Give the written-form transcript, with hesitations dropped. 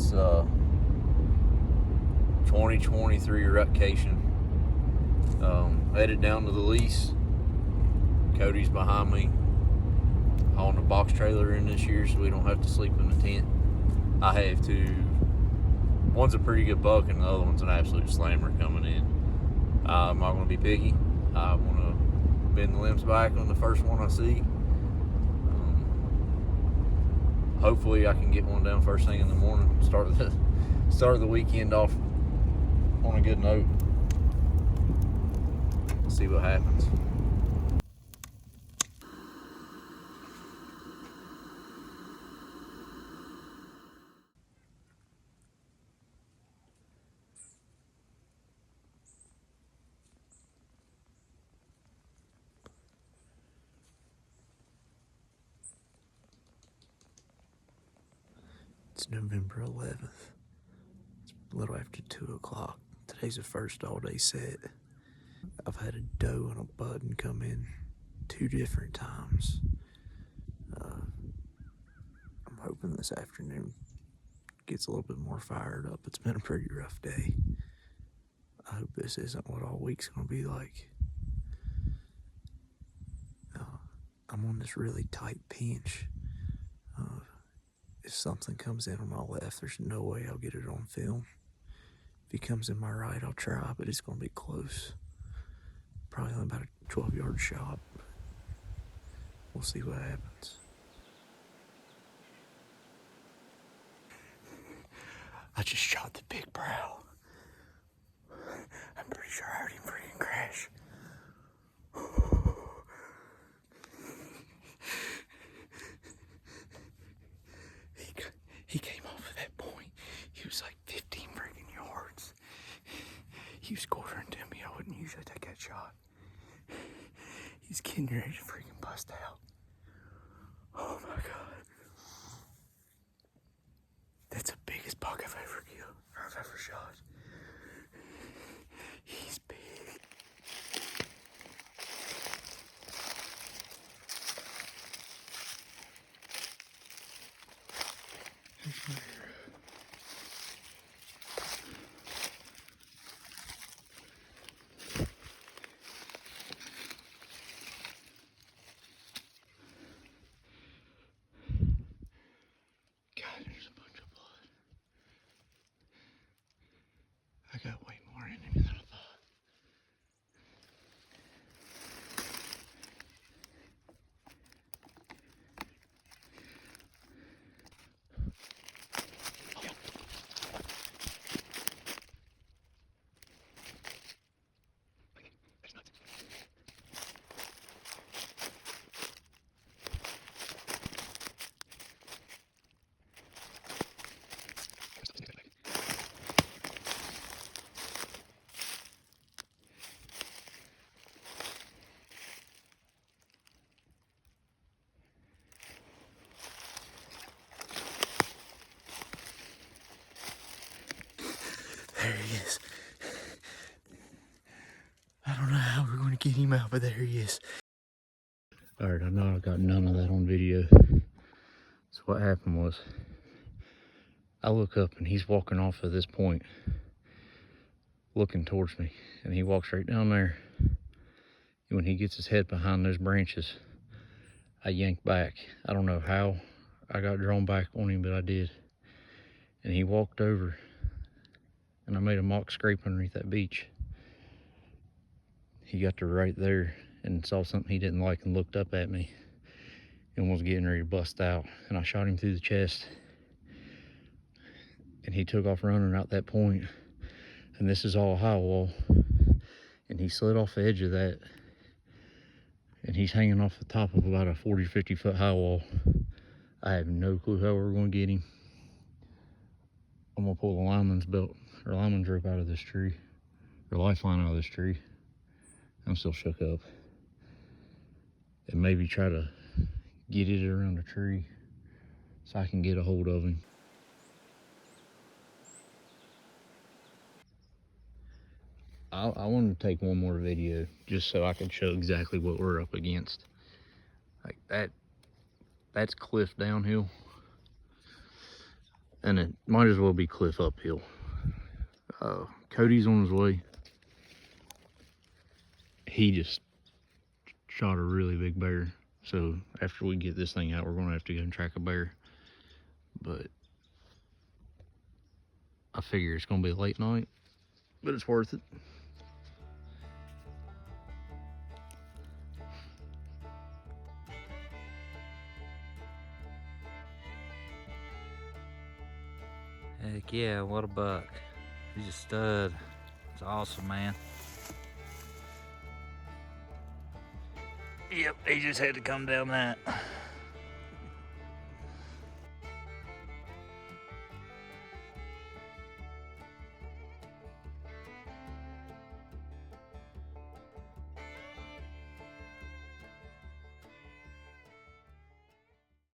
It's 2023 rutcation. Headed down to the lease. Cody's behind me, hauling a box trailer in this year so we don't have to sleep in the tent. I have two. One's a pretty good buck and the other one's an absolute slammer coming in. I'm not going to be picky. I want to bend the limbs back on the first one I see. Hopefully I can get one down first thing in the morning. Start the weekend off on a good note. See what happens. It's November 11th. It's a little after 2 o'clock. Today's the first all-day set. I've had a doe and a button come in 2 different times. I'm hoping this afternoon gets a little bit more fired up. It's been a pretty rough day. I hope this isn't what all week's gonna be like. I'm on this really tight pinch. If something comes in on my left, there's no way I'll get it on film. If he comes in my right, I'll try, but it's gonna be close. Probably only about a 12-yard shot. We'll see what happens. I just shot the big brow. I'm pretty sure I heard him freaking crash. He came off of that point. He was like 15 freaking yards. He was quartering to me. I wouldn't usually take that shot. He's getting ready to freaking bust out. Oh my God. That's the biggest buck I've ever killed, or I've ever shot. He's big. God, there's a bunch of blood. I got way more in him than I thought. There he is. I don't know how we're going to get him out, but there he is. Alright, I know I got none of that on video. So what happened was, I look up and he's walking off of this point, looking towards me. And he walks right down there. And when he gets his head behind those branches, I yank back. I don't know how I got drawn back on him, but I did. And he walked over. And I made a mock scrape underneath that beach. He got to right there and saw something he didn't like and looked up at me and was getting ready to bust out. And I shot him through the chest. And he took off running out that point. And this is all Highwall. And he slid off the edge of that. And he's hanging off the top of about a 40 or 50 foot Highwall. I have no clue how we're going to get him. I'm going to pull the lineman's belt or lineman's rope out of this tree, or lifeline out of this tree. I'm still shook up. And maybe try to get it around a tree so I can get a hold of him. I wanted to take one more video just so I can show exactly what we're up against. Like that's cliff downhill. and it might as well be cliff uphill. Cody's on his way. He just shot a really big bear. So after we get this thing out, we're gonna have to go and track a bear. But I figure it's gonna be a late night, but it's worth it. Heck yeah, what a buck. He's a stud. It's awesome, man. Yep, he just had to come down that.